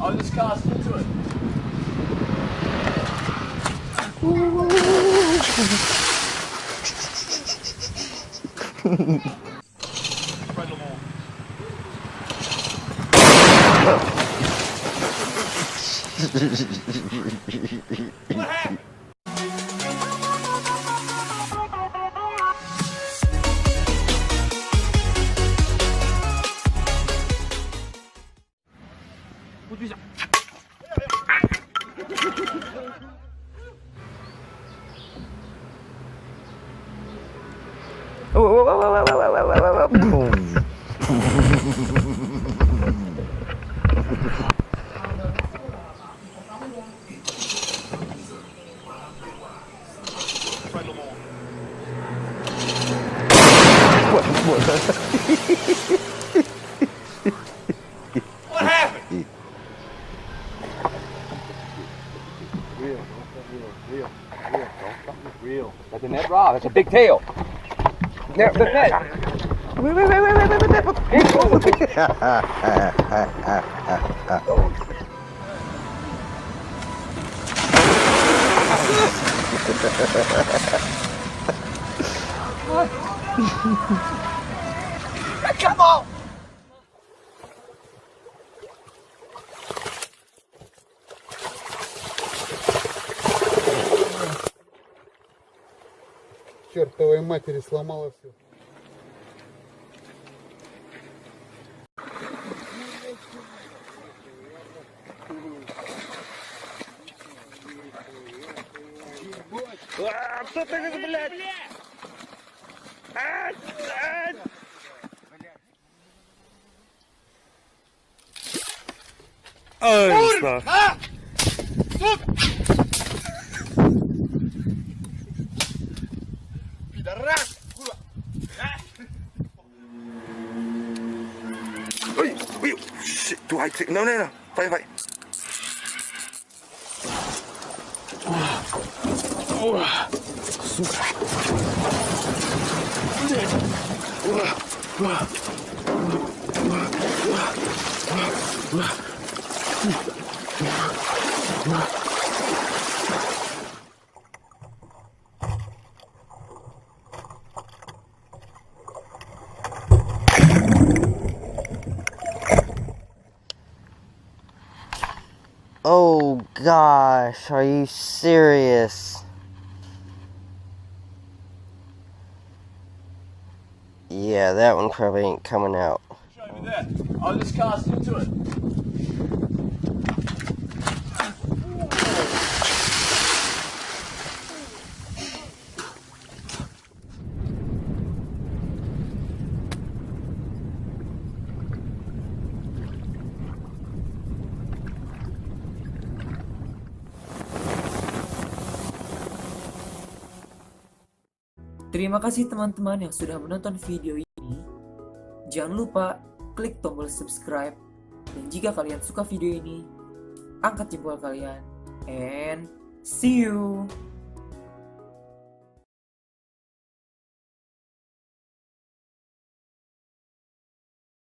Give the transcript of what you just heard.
I'll just cast into it. Spread them all. What happened? What happened? Real. That's a net rod. That's a big tail. There, the net. Wait. Come on! Чертовой матери сломала все. Что ты, блядь? Курва! А! Сука! Пидорас! Курва! Oi, shit, do I take? No. Vai. Сука. Oh gosh, are you serious? Yeah, that one probably ain't coming out. Show me that. I'll just cast into it. Terima kasih teman-teman yang sudah menonton video ini. Jangan lupa klik tombol subscribe. Dan jika kalian suka video ini, angkat jempol kalian. And see you!